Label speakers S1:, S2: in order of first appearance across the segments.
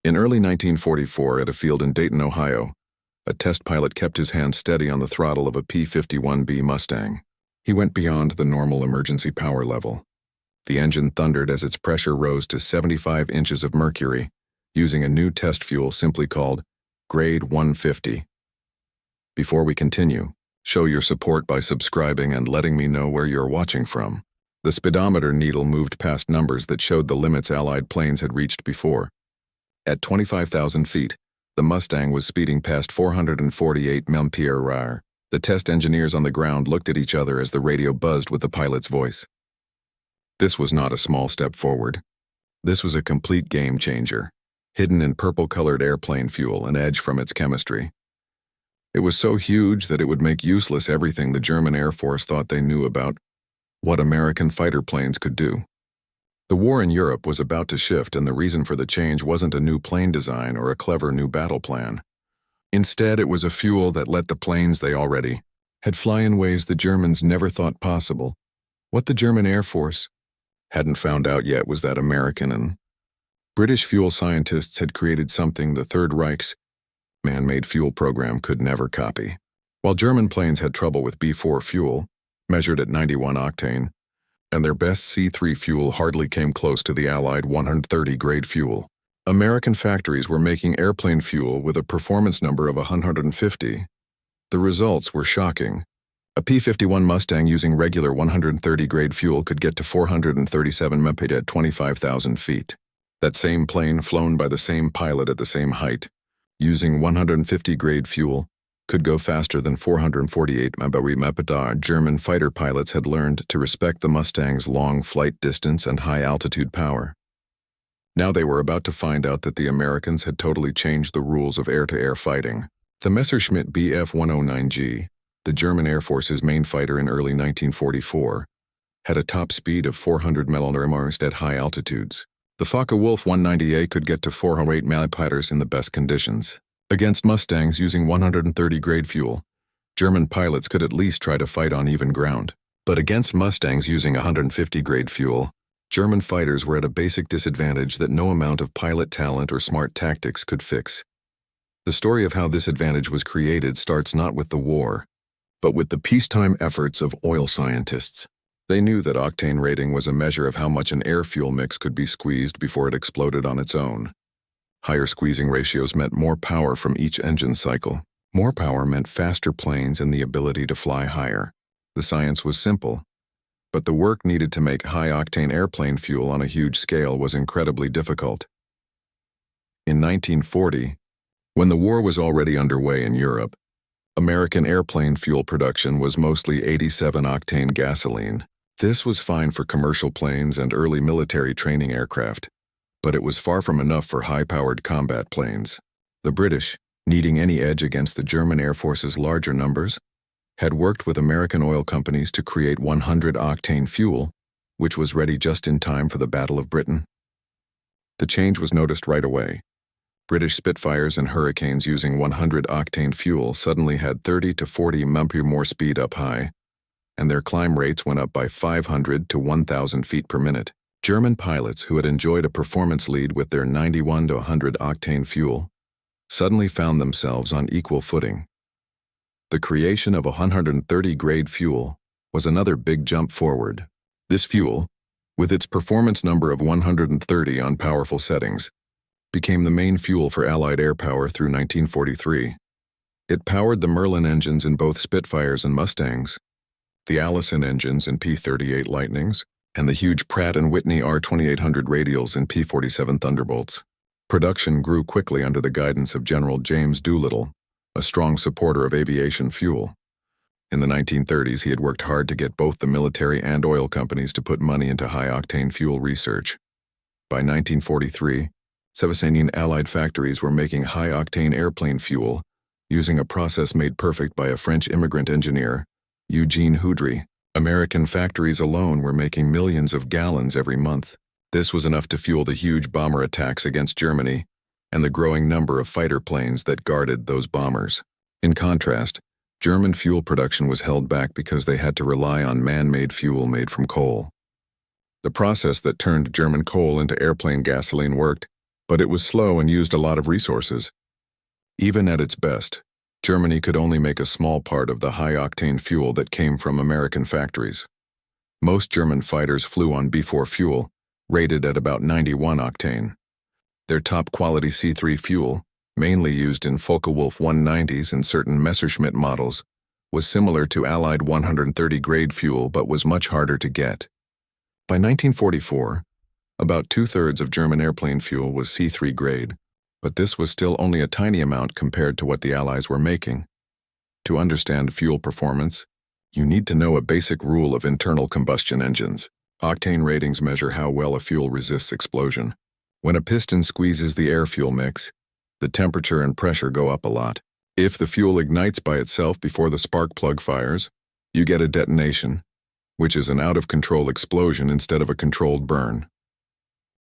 S1: In early 1944, at a field in Dayton, Ohio, a test pilot kept his hand steady on the throttle of a P-51B Mustang. He went beyond the normal emergency power level. The engine thundered as its pressure rose to 75 inches of mercury, using a new test fuel simply called Grade 150. Before we continue, show your support by subscribing and letting me know where you're watching from. The speedometer needle moved past numbers that showed the limits Allied planes had reached before. At 25,000 feet, the Mustang was speeding past 448 MPH. The test engineers on the ground looked at each other as the radio buzzed with the pilot's voice. This was not a small step forward. This was a complete game changer, hidden in purple-colored airplane fuel, an edge from its chemistry. It was so huge that it would make useless everything the German Air Force thought they knew about what American fighter planes could do. The war in Europe was about to shift, and the reason for the change wasn't a new plane design or a clever new battle plan. Instead, it was a fuel that let the planes they already had fly in ways the Germans never thought possible. What the German Air Force hadn't found out yet was that American and British fuel scientists had created something the Third Reich's man-made fuel program could never copy. While German planes had trouble with B4 fuel, measured at 91 octane, and their best C3 fuel hardly came close to the Allied 130 grade fuel, American factories were making airplane fuel with a performance number of 150. The results were shocking. A P-51 Mustang using regular 130 grade fuel could get to 437 mph at 25,000 feet. That same plane, flown by the same pilot at the same height, using 150 grade fuel, could go faster than 448 mph. German fighter pilots had learned to respect the Mustang's long flight distance and high altitude power. Now they were about to find out that the Americans had totally changed the rules of air-to-air fighting. The Messerschmitt Bf 109G, the German Air Force's main fighter in early 1944, had a top speed of 400 mph at high altitudes. The Focke-Wulf 190A could get to 408 mph in the best conditions. Against Mustangs using 130 grade fuel, German pilots could at least try to fight on even ground. But against Mustangs using 150 grade fuel, German fighters were at a basic disadvantage that no amount of pilot talent or smart tactics could fix. The story of how this advantage was created starts not with the war, but with the peacetime efforts of oil scientists. They knew that octane rating was a measure of how much an air-fuel mix could be squeezed before it exploded on its own. Higher squeezing ratios meant more power from each engine cycle. More power meant faster planes and the ability to fly higher. The science was simple, but the work needed to make high-octane airplane fuel on a huge scale was incredibly difficult. In 1940, when the war was already underway in Europe, American airplane fuel production was mostly 87-octane gasoline. This was fine for commercial planes and early military training aircraft, but it was far from enough for high-powered combat planes. The British, needing any edge against the German Air Force's larger numbers, had worked with American oil companies to create 100-octane fuel, which was ready just in time for the Battle of Britain. The change was noticed right away. British Spitfires and Hurricanes using 100-octane fuel suddenly had 30 to 40 mph more speed up high, and their climb rates went up by 500 to 1,000 feet per minute. German pilots who had enjoyed a performance lead with their 91 to 100-octane fuel suddenly found themselves on equal footing. The creation of 130 grade fuel was another big jump forward. This fuel, with its performance number of 130 on powerful settings, became the main fuel for Allied air power through 1943. It powered the Merlin engines in both Spitfires and Mustangs, the Allison engines in P-38 Lightnings, and the huge Pratt & Whitney R-2800 radials in P-47 Thunderbolts. Production grew quickly under the guidance of General James Doolittle, a strong supporter of aviation fuel. In the 1930s, he had worked hard to get both the military and oil companies to put money into high-octane fuel research. By 1943, 17 Allied factories were making high-octane airplane fuel using a process made perfect by a French immigrant engineer, Eugene Houdry. American factories alone were making millions of gallons every month. This was enough to fuel the huge bomber attacks against Germany and the growing number of fighter planes that guarded those bombers. In contrast, German fuel production was held back because they had to rely on man-made fuel made from coal. The process that turned German coal into airplane gasoline worked, But it was slow and used a lot of resources. Even at its best, Germany could only make a small part of the high-octane fuel that came from American factories. Most German fighters flew on B4 fuel, rated at about 91 octane. Their top-quality C3 fuel, mainly used in Focke-Wulf 190s and certain Messerschmitt models, was similar to Allied 130 grade fuel but was much harder to get. By 1944, about two-thirds of German airplane fuel was C3 grade, but this was still only a tiny amount compared to what the Allies were making. To understand fuel performance, you need to know a basic rule of internal combustion engines. Octane ratings measure how well a fuel resists explosion. When a piston squeezes the air-fuel mix, the temperature and pressure go up a lot. If the fuel ignites by itself before the spark plug fires, you get a detonation, which is an out-of-control explosion instead of a controlled burn.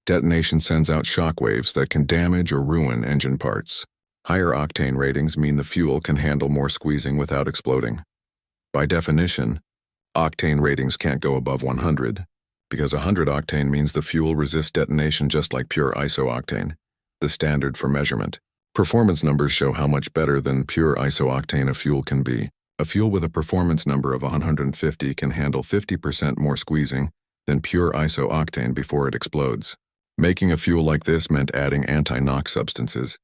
S1: Detonation sends out shock waves that can damage or ruin engine parts. Higher octane ratings mean the fuel can handle more squeezing without exploding. By definition, octane ratings can't go above 100, because 100 octane means the fuel resists detonation just like pure isooctane, the standard for measurement. Performance numbers show how much better than pure isooctane a fuel can be. A fuel with a performance number of 150 can handle 50% more squeezing than pure isooctane before it explodes. Making a fuel like this meant adding anti-knock substances,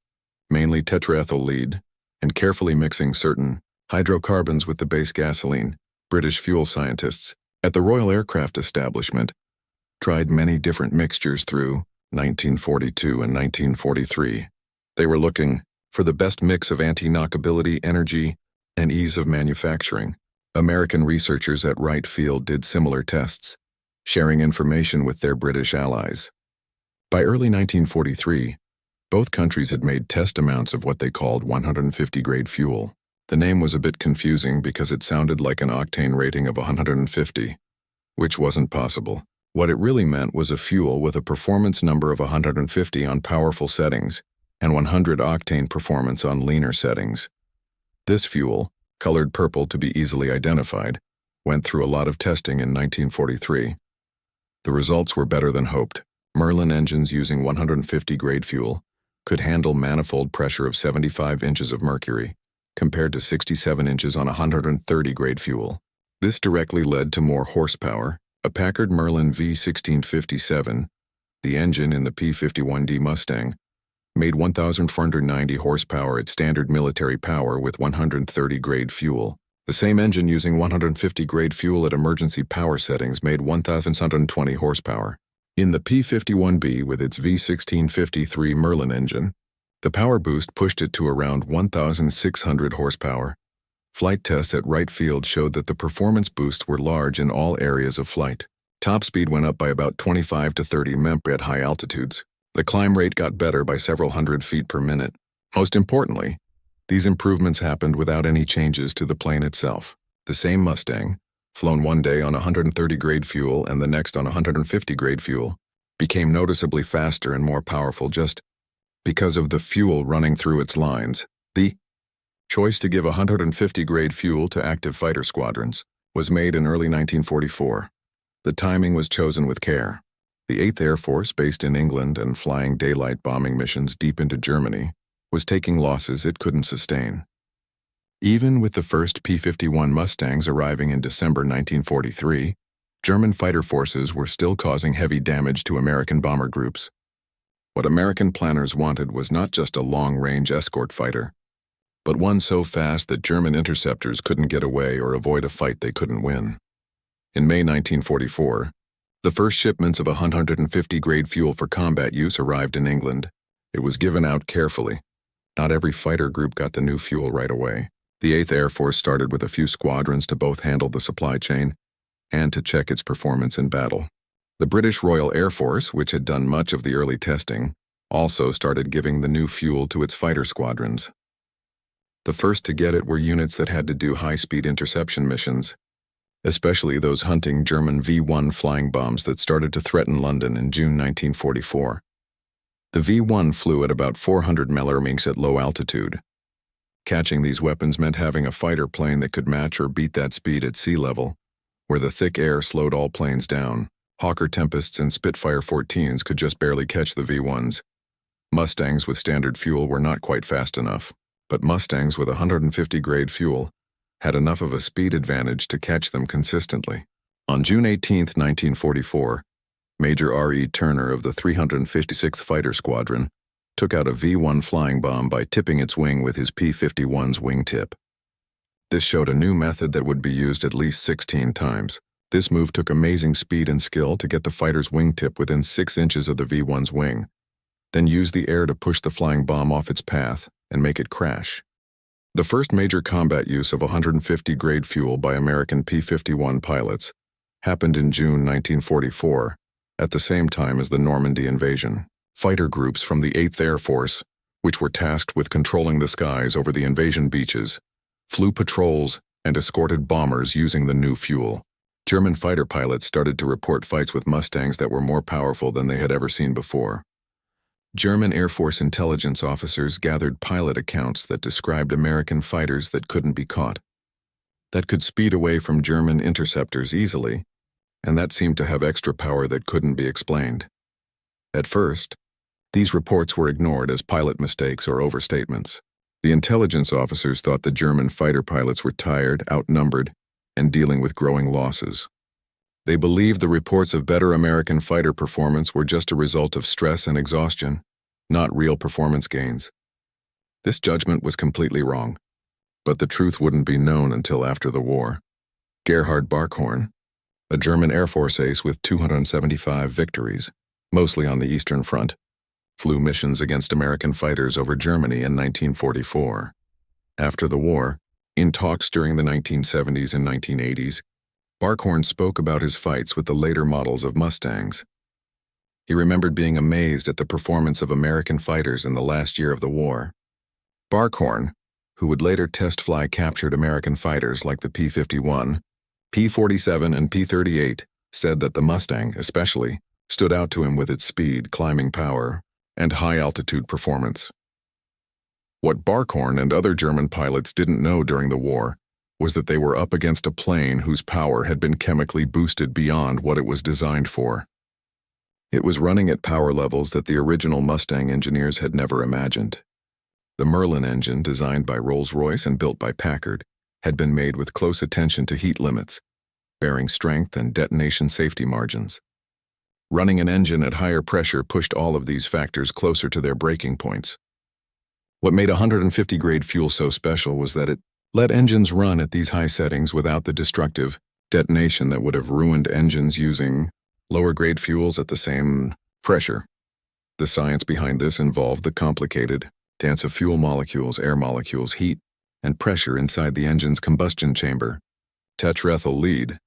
S1: mainly tetraethyl lead, and carefully mixing certain hydrocarbons with the base gasoline. British fuel scientists at the Royal Aircraft Establishment tried many different mixtures through 1942 and 1943. They were looking for the best mix of anti-knockability, energy, and ease of manufacturing. American researchers at Wright Field did similar tests, sharing information with their British allies. By early 1943, both countries had made test amounts of what they called 150 grade fuel. The name was a bit confusing because it sounded like an octane rating of 150, which wasn't possible. What it really meant was a fuel with a performance number of 150 on powerful settings and 100 octane performance on leaner settings. This fuel, colored purple to be easily identified, went through a lot of testing in 1943. The results were better than hoped. Merlin engines using 150 grade fuel could handle manifold pressure of 75 inches of mercury, compared to 67 inches on 130 grade fuel. This directly led to more horsepower. A Packard Merlin V1657, the engine in the P-51D Mustang, made 1,490 horsepower at standard military power with 130 grade fuel. The same engine using 150 grade fuel at emergency power settings made 1,120 horsepower. In the P-51B with its V1653 Merlin engine, the power boost pushed it to around 1,600 horsepower. Flight tests at Wright Field showed that the performance boosts were large in all areas of flight. Top speed went up by about 25 to 30 mph at high altitudes. The climb rate got better by several hundred feet per minute. Most importantly, these improvements happened without any changes to the plane itself. The same Mustang, flown one day on 130 grade fuel and the next on 150 grade fuel, became noticeably faster and more powerful just because of the fuel running through its lines. The choice to give 150 grade fuel to active fighter squadrons was made in early 1944. The timing was chosen with care. The 8th Air Force, based in England and flying daylight bombing missions deep into Germany, was taking losses it couldn't sustain. Even with the first P-51 Mustangs arriving in December 1943, German fighter forces were still causing heavy damage to American bomber groups. What American planners wanted was not just a long-range escort fighter, but one so fast that German interceptors couldn't get away or avoid a fight they couldn't win. In May 1944, the first shipments of 150 grade fuel for combat use arrived in England. It was given out carefully. Not every fighter group got the new fuel right away. The 8th Air Force started with a few squadrons to both handle the supply chain and to check its performance in battle. The British Royal Air Force, which had done much of the early testing, also started giving the new fuel to its fighter squadrons. The first to get it were units that had to do high-speed interception missions, especially those hunting German V-1 flying bombs that started to threaten London in June 1944. The V-1 flew at about 400 mph at low altitude. Catching these weapons meant having a fighter plane that could match or beat that speed at sea level, where the thick air slowed all planes down. Hawker Tempests and Spitfire 14s could just barely catch the V-1s. Mustangs with standard fuel were not quite fast enough, but Mustangs with 150 grade fuel had enough of a speed advantage to catch them consistently. On June 18, 1944, Major R.E. Turner of the 356th Fighter Squadron took out a V-1 flying bomb by tipping its wing with his P-51's wingtip. This showed a new method that would be used at least 16 times. This move took amazing speed and skill to get the fighter's wingtip within 6 inches of the V-1's wing, then use the air to push the flying bomb off its path and make it crash. The first major combat use of 150 grade fuel by American P-51 pilots happened in June 1944, at the same time as the Normandy invasion. Fighter groups from the 8th Air Force, which were tasked with controlling the skies over the invasion beaches, flew patrols and escorted bombers using the new fuel. German fighter pilots started to report fights with Mustangs that were more powerful than they had ever seen before. German Air Force intelligence officers gathered pilot accounts that described American fighters that couldn't be caught, that could speed away from German interceptors easily, and that seemed to have extra power that couldn't be explained. At first, these reports were ignored as pilot mistakes or overstatements. The intelligence officers thought the German fighter pilots were tired, outnumbered, and dealing with growing losses. They believed the reports of better American fighter performance were just a result of stress and exhaustion, not real performance gains. This judgment was completely wrong, but the truth wouldn't be known until after the war. Gerhard Barkhorn, a German Air Force ace with 275 victories, mostly on the Eastern Front, flew missions against American fighters over Germany in 1944. After the war, in talks during the 1970s and 1980s, Barkhorn spoke about his fights with the later models of Mustangs. He remembered being amazed at the performance of American fighters in the last year of the war. Barkhorn, who would later test fly captured American fighters like the P-51, P-47, and P-38, said that the Mustang, especially, stood out to him with its speed, climbing power, and high-altitude performance. What Barkhorn and other German pilots didn't know during the war was that they were up against a plane whose power had been chemically boosted beyond what it was designed for. It was running at power levels that the original Mustang engineers had never imagined. The Merlin engine, designed by Rolls-Royce and built by Packard, had been made with close attention to heat limits, bearing strength and detonation safety margins. Running an engine at higher pressure pushed all of these factors closer to their breaking points. What made 150 grade fuel so special was that it let engines run at these high settings without the destructive detonation that would have ruined engines using lower grade fuels at the same pressure. The science behind this involved the complicated dance of fuel molecules, air molecules, heat, and pressure inside the engine's combustion chamber. Tetrethyl lead,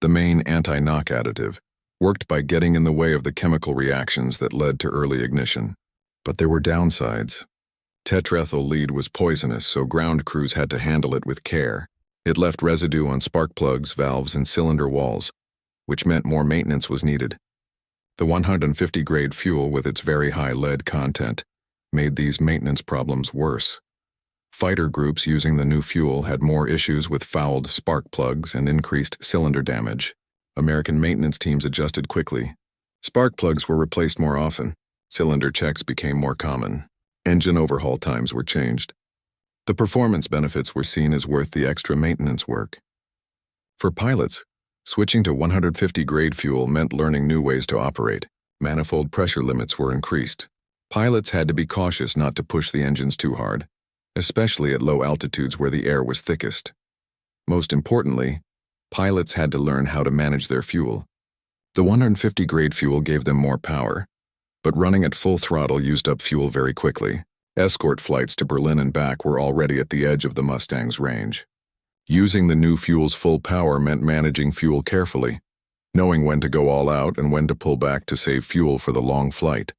S1: the main anti-knock additive, worked by getting in the way of the chemical reactions that led to early ignition. But there were downsides. Tetrethyl lead was poisonous, so ground crews had to handle it with care. It left residue on spark plugs, valves, and cylinder walls, which meant more maintenance was needed. The 150 grade fuel, with its very high lead content, made these maintenance problems worse. Fighter groups using the new fuel had more issues with fouled spark plugs and increased cylinder damage. American maintenance teams adjusted quickly. Spark plugs were replaced more often. Cylinder checks became more common. Engine overhaul times were changed. The performance benefits were seen as worth the extra maintenance work. For pilots, switching to 150 grade fuel meant learning new ways to operate. Manifold pressure limits were increased. Pilots had to be cautious not to push the engines too hard, especially at low altitudes where the air was thickest. Most importantly, pilots had to learn how to manage their fuel. The 150 grade fuel gave them more power, but running at full throttle used up fuel very quickly. Escort flights to Berlin and back were already at the edge of the Mustang's range. Using the new fuel's full power meant managing fuel carefully, knowing when to go all out and when to pull back to save fuel for the long flight.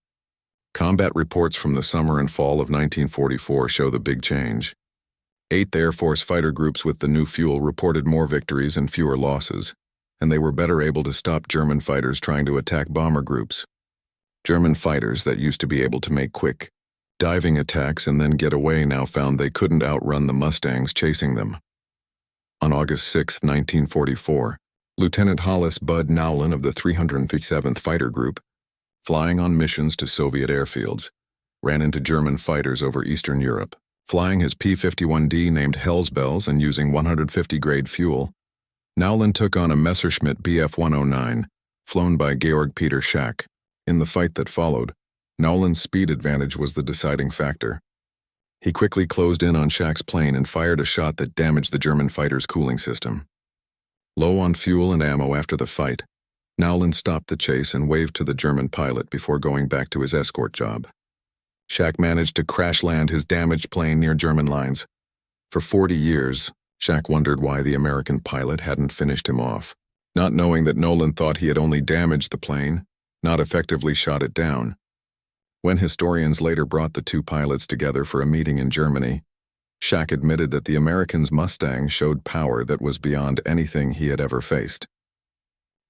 S1: Combat reports from the summer and fall of 1944 show the big change. 8th Air Force fighter groups with the new fuel reported more victories and fewer losses, and they were better able to stop German fighters trying to attack bomber groups. German fighters that used to be able to make quick, diving attacks and then get away now found they couldn't outrun the Mustangs chasing them. On August 6, 1944, Lieutenant Hollis Bud Nowlin of the 357th Fighter Group, flying on missions to Soviet airfields, ran into German fighters over Eastern Europe. Flying his P-51D named Hellsbells and using 150 grade fuel, Nowlan took on a Messerschmitt Bf-109, flown by Georg Peter Schack. In the fight that followed, Nowlan's speed advantage was the deciding factor. He quickly closed in on Schack's plane and fired a shot that damaged the German fighter's cooling system. Low on fuel and ammo after the fight, Nowlan stopped the chase and waved to the German pilot before going back to his escort job. Schack managed to crash-land his damaged plane near German lines. For 40 years, Schack wondered why the American pilot hadn't finished him off, not knowing that Nowlan thought he had only damaged the plane, not effectively shot it down. When historians later brought the two pilots together for a meeting in Germany, Schack admitted that the Americans' Mustangs showed power that was beyond anything he had ever faced.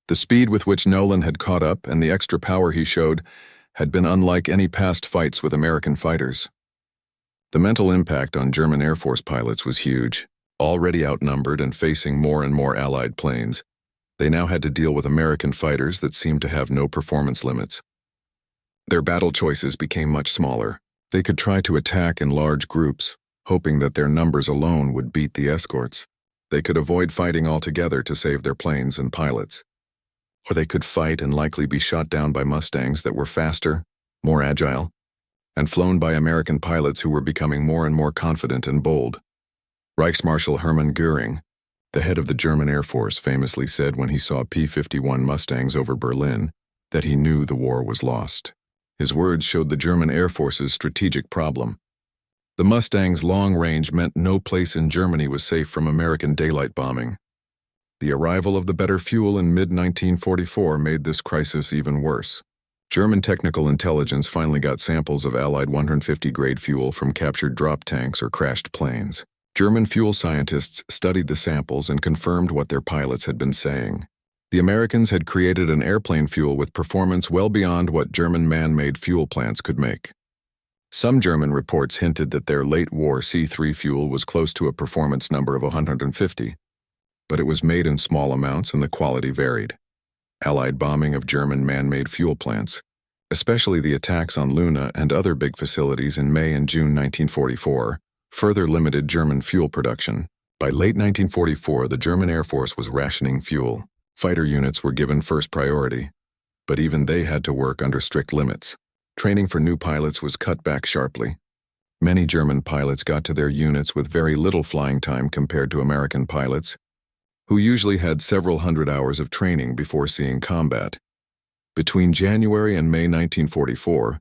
S1: The speed with which Nowlan had caught up and the extra power he showed had been unlike any past fights with American fighters. The mental impact on German Air Force pilots was huge. Already outnumbered and facing more and more Allied planes, they now had to deal with American fighters that seemed to have no performance limits. Their battle choices became much smaller. They could try to attack in large groups, hoping that their numbers alone would beat the escorts. They could avoid fighting altogether to save their planes and pilots. Or they could fight and likely be shot down by Mustangs that were faster, more agile, and flown by American pilots who were becoming more and more confident and bold. Reichsmarschall Hermann Göring, the head of the German Air Force, famously said when he saw P-51 Mustangs over Berlin that he knew the war was lost. His words showed the German Air Force's strategic problem. The Mustangs' long range meant no place in Germany was safe from American daylight bombing. The arrival of the better fuel in mid-1944 made this crisis even worse. German technical intelligence finally got samples of Allied 150 grade fuel from captured drop tanks or crashed planes. German fuel scientists studied the samples and confirmed what their pilots had been saying. The Americans had created an airplane fuel with performance well beyond what German man-made fuel plants could make. Some German reports hinted that their late-war C-3 fuel was close to a performance number of 150, but it was made in small amounts and the quality varied. Allied bombing of German man-made fuel plants, especially the attacks on Luna and other big facilities in May and June 1944, further limited German fuel production. By late 1944, the German Air Force was rationing fuel. Fighter units were given first priority, but even they had to work under strict limits. Training for new pilots was cut back sharply. Many German pilots got to their units with very little flying time compared to American pilots, who usually had several hundred hours of training before seeing combat. Between January and May 1944,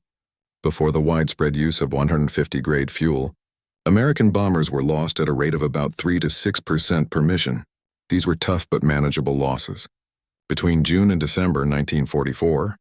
S1: before the widespread use of 150 grade fuel, American bombers were lost at a rate of about 3 to 6% per mission. These were tough but manageable losses. Between June and December 1944,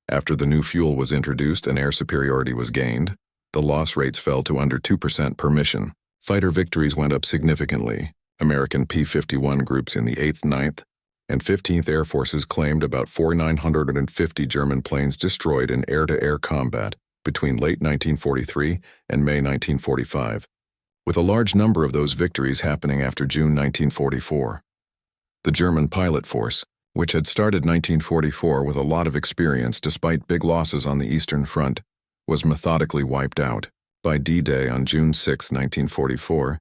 S1: after the new fuel was introduced and air superiority was gained, the loss rates fell to under 2% per mission. Fighter victories went up significantly. American P-51 groups in the 8th, 9th, and 15th Air Forces claimed about 4,950 German planes destroyed in air-to-air combat between late 1943 and May 1945, with a large number of those victories happening after June 1944. The German pilot force, which had started 1944 with a lot of experience despite big losses on the Eastern Front, was methodically wiped out. By D-Day on June 6, 1944,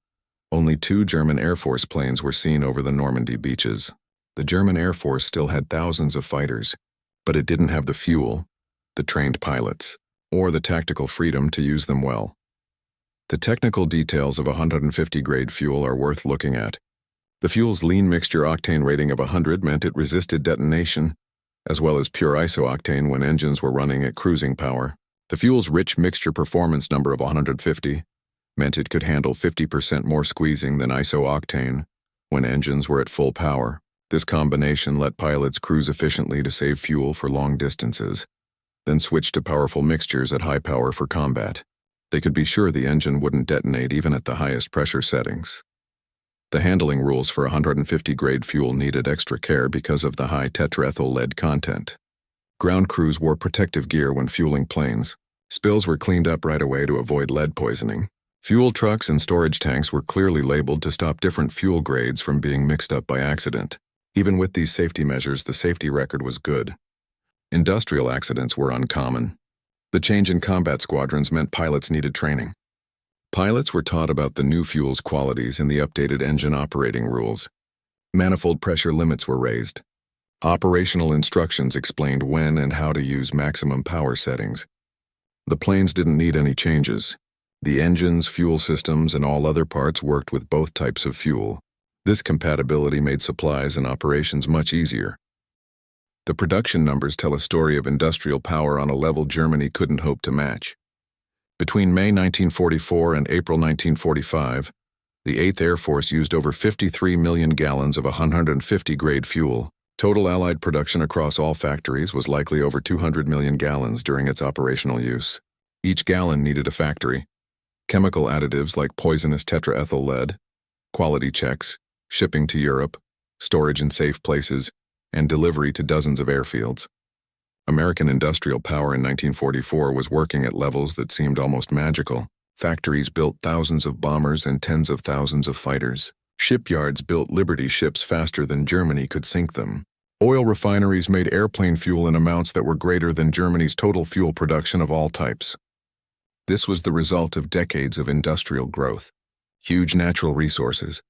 S1: only 2 German Air Force planes were seen over the Normandy beaches. The German Air Force still had thousands of fighters, but it didn't have the fuel, the trained pilots, or the tactical freedom to use them well. The technical details of 150 grade fuel are worth looking at. The fuel's lean mixture octane rating of 100 meant it resisted detonation, as well as pure isooctane when engines were running at cruising power. The fuel's rich mixture performance number of 150 meant it could handle 50% more squeezing than isooctane when engines were at full power. This combination let pilots cruise efficiently to save fuel for long distances, then switch to powerful mixtures at high power for combat. They could be sure the engine wouldn't detonate even at the highest pressure settings. The handling rules for 150 grade fuel needed extra care because of the high tetraethyl lead content. Ground crews wore protective gear when fueling planes. Spills were cleaned up right away to avoid lead poisoning. Fuel trucks and storage tanks were clearly labeled to stop different fuel grades from being mixed up by accident. Even with these safety measures, the safety record was good. Industrial accidents were uncommon. The change in combat squadrons meant pilots needed training. Pilots were taught about the new fuel's qualities and the updated engine operating rules. Manifold pressure limits were raised. Operational instructions explained when and how to use maximum power settings. The planes didn't need any changes. The engines, fuel systems, and all other parts worked with both types of fuel. This compatibility made supplies and operations much easier. The production numbers tell a story of industrial power on a level Germany couldn't hope to match. Between May 1944 and April 1945, the 8th Air Force used over 53 million gallons of 150 grade fuel. Total Allied production across all factories was likely over 200 million gallons during its operational use. Each gallon needed a factory. Chemical additives like poisonous tetraethyl lead, quality checks, shipping to Europe, storage in safe places, and delivery to dozens of airfields. American industrial power in 1944 was working at levels that seemed almost magical. Factories built thousands of bombers and tens of thousands of fighters. Shipyards built Liberty ships faster than Germany could sink them. Oil refineries made airplane fuel in amounts that were greater than Germany's total fuel production of all types. This was the result of decades of industrial growth, huge natural resources,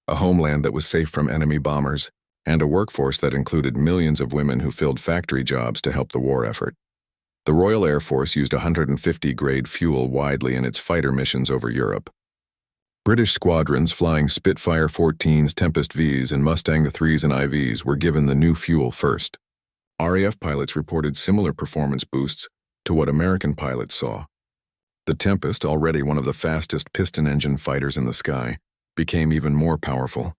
S1: a homeland that was safe from enemy bombers, and a workforce that included millions of women who filled factory jobs to help the war effort. The Royal Air Force used 150 grade fuel widely in its fighter missions over Europe. British squadrons flying Spitfire 14s, Tempest Vs, and Mustang IIIs and IVs were given the new fuel first. RAF pilots reported similar performance boosts to what American pilots saw. The Tempest, already one of the fastest piston engine fighters in the sky, became even more powerful.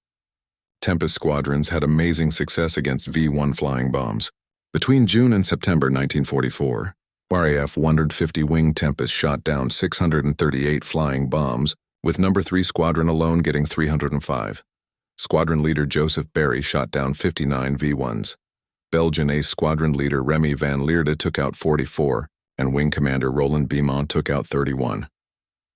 S1: Tempest squadrons had amazing success against V-1 flying bombs. Between June and September 1944, RAF 150 Wing Tempest shot down 638 flying bombs, with No. 3 Squadron alone getting 305. Squadron leader Joseph Barry shot down 59 V-1s. Belgian ace squadron leader Remy van Lierde took out 44, and wing commander Roland Beaumont took out 31.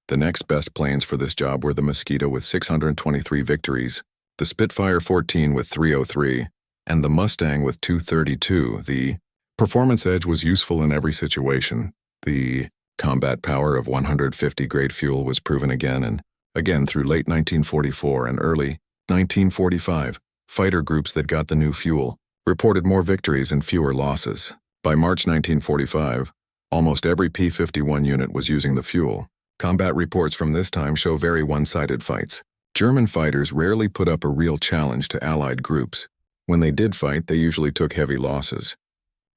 S1: The next best planes for this job were the Mosquito with 623 victories, the Spitfire 14 with 303, and the Mustang with 232. The performance edge was useful in every situation. The combat power of 150 grade fuel was proven again and again through late 1944 and early 1945. Fighter groups that got the new fuel reported more victories and fewer losses. By March 1945, almost every P-51 unit was using the fuel. Combat reports from this time show very one-sided fights. German fighters rarely put up a real challenge to Allied groups. When they did fight, they usually took heavy losses.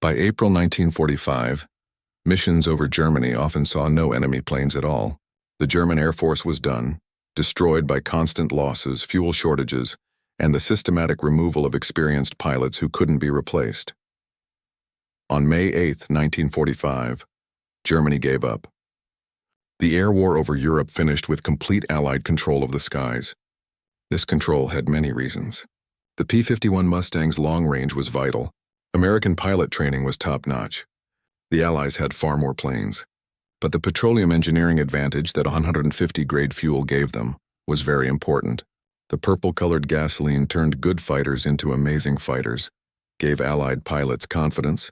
S1: By April 1945, missions over Germany often saw no enemy planes at all. The German Air Force was done, destroyed by constant losses, fuel shortages, and the systematic removal of experienced pilots who couldn't be replaced. On May 8, 1945, Germany gave up. The air war over Europe finished with complete Allied control of the skies. This control had many reasons. The P-51 Mustang's long range was vital. American pilot training was top-notch. The Allies had far more planes. But the petroleum engineering advantage that 150 grade fuel gave them was very important. The purple-colored gasoline turned good fighters into amazing fighters, gave Allied pilots confidence,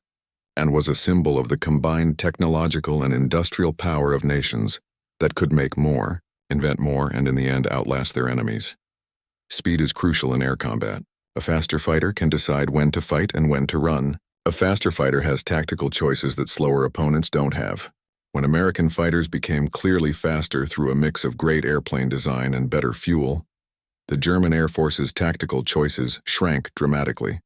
S1: and was a symbol of the combined technological and industrial power of nations that could make more, invent more, and in the end outlast their enemies. Speed is crucial in air combat. A faster fighter can decide when to fight and when to run. A faster fighter has tactical choices that slower opponents don't have. When American fighters became clearly faster through a mix of great airplane design and better fuel, the German Air Force's tactical choices shrank dramatically.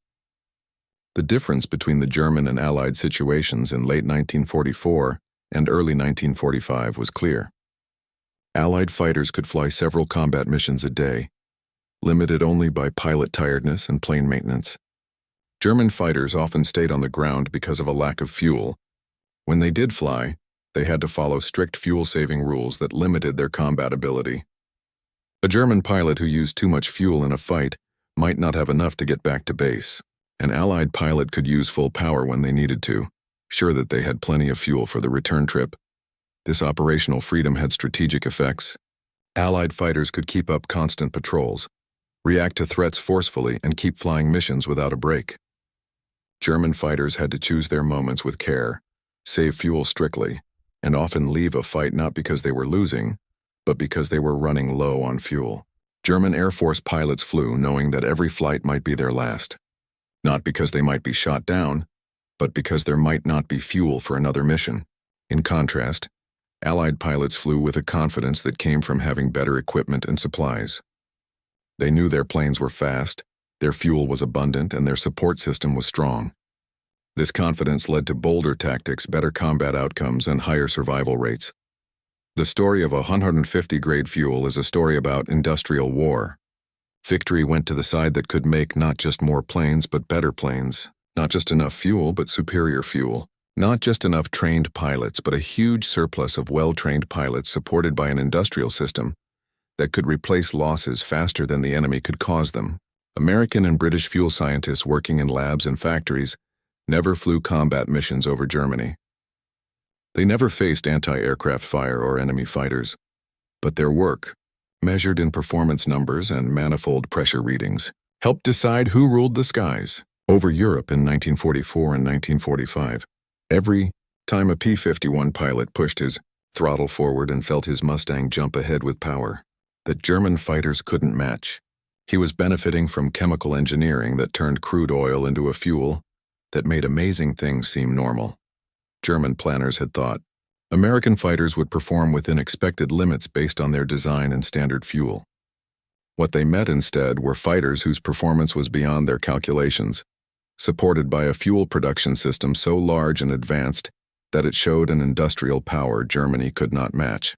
S1: The difference between the German and Allied situations in late 1944 and early 1945 was clear. Allied fighters could fly several combat missions a day, limited only by pilot tiredness and plane maintenance. German fighters often stayed on the ground because of a lack of fuel. When they did fly, they had to follow strict fuel-saving rules that limited their combat ability. A German pilot who used too much fuel in a fight might not have enough to get back to base. An Allied pilot could use full power when they needed to, sure that they had plenty of fuel for the return trip. This operational freedom had strategic effects. Allied fighters could keep up constant patrols, react to threats forcefully, and keep flying missions without a break. German fighters had to choose their moments with care, save fuel strictly, and often leave a fight not because they were losing, but because they were running low on fuel. German Air Force pilots flew knowing that every flight might be their last. Not because they might be shot down, but because there might not be fuel for another mission. In contrast, Allied pilots flew with a confidence that came from having better equipment and supplies. They knew their planes were fast, their fuel was abundant, and their support system was strong. This confidence led to bolder tactics, better combat outcomes, and higher survival rates. The story of 150-grade fuel is a story about industrial war. Victory went to the side that could make not just more planes but better planes, not just enough fuel but superior fuel, not just enough trained pilots but a huge surplus of well-trained pilots supported by an industrial system that could replace losses faster than the enemy could cause them. American and British fuel scientists working in labs and factories never flew combat missions over Germany. They never faced anti-aircraft fire or enemy fighters, but their work, measured in performance numbers and manifold pressure readings, helped decide who ruled the skies over Europe in 1944 and 1945. Every time a P-51 pilot pushed his throttle forward and felt his Mustang jump ahead with power that German fighters couldn't match, he was benefiting from chemical engineering that turned crude oil into a fuel that made amazing things seem normal. German planners had thought American fighters would perform within expected limits based on their design and standard fuel. What they met instead were fighters whose performance was beyond their calculations, supported by a fuel production system so large and advanced that it showed an industrial power Germany could not match.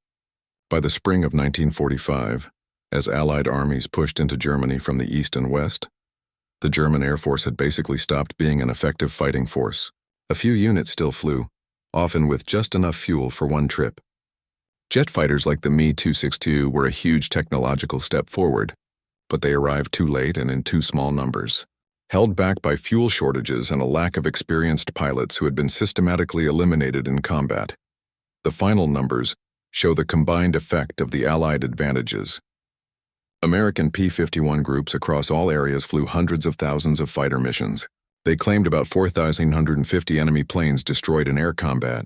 S1: By the spring of 1945, as Allied armies pushed into Germany from the east and west, the German Air Force had basically stopped being an effective fighting force. A few units still flew, often with just enough fuel for one trip. Jet fighters like the Me-262 were a huge technological step forward, but they arrived too late and in too small numbers, held back by fuel shortages and a lack of experienced pilots who had been systematically eliminated in combat. The final numbers show the combined effect of the Allied advantages. American P-51 groups across all areas flew hundreds of thousands of fighter missions. They claimed about 4,150 enemy planes destroyed in air combat,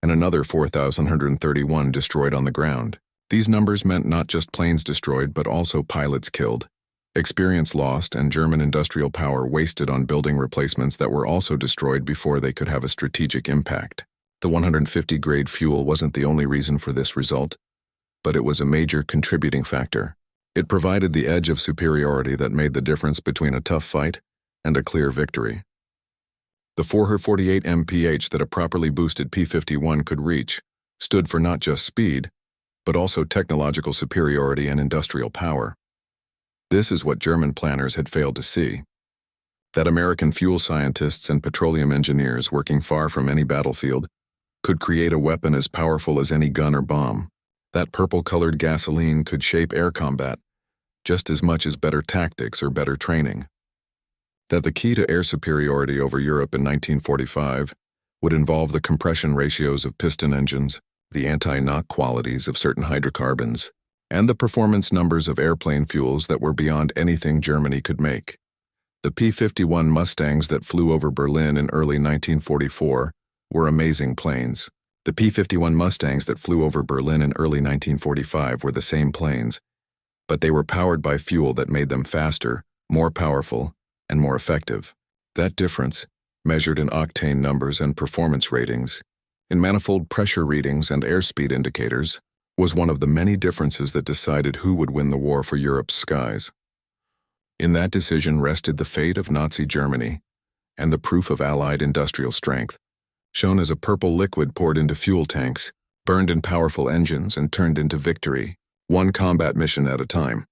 S1: and another 4,131 destroyed on the ground. These numbers meant not just planes destroyed, but also pilots killed, experience lost, and German industrial power wasted on building replacements that were also destroyed before they could have a strategic impact. The 150-grade fuel wasn't the only reason for this result, but it was a major contributing factor. It provided the edge of superiority that made the difference between a tough fight and a clear victory. The 448 MPH that a properly boosted P-51 could reach stood for not just speed, but also technological superiority and industrial power. This is what German planners had failed to see. That American fuel scientists and petroleum engineers working far from any battlefield could create a weapon as powerful as any gun or bomb. That purple-colored gasoline could shape air combat just as much as better tactics or better training. That the key to air superiority over Europe in 1945 would involve the compression ratios of piston engines, the anti-knock qualities of certain hydrocarbons, and the performance numbers of airplane fuels that were beyond anything Germany could make. The P-51 Mustangs that flew over Berlin in early 1944 were amazing planes. The P-51 Mustangs that flew over Berlin in early 1945 were the same planes, but they were powered by fuel that made them faster, more powerful, and more effective. That difference, measured in octane numbers and performance ratings, in manifold pressure readings and airspeed indicators, was one of the many differences that decided who would win the war for Europe's skies. In that decision rested the fate of Nazi Germany and the proof of Allied industrial strength, shown as a purple liquid poured into fuel tanks, burned in powerful engines, and turned into victory, one combat mission at a time.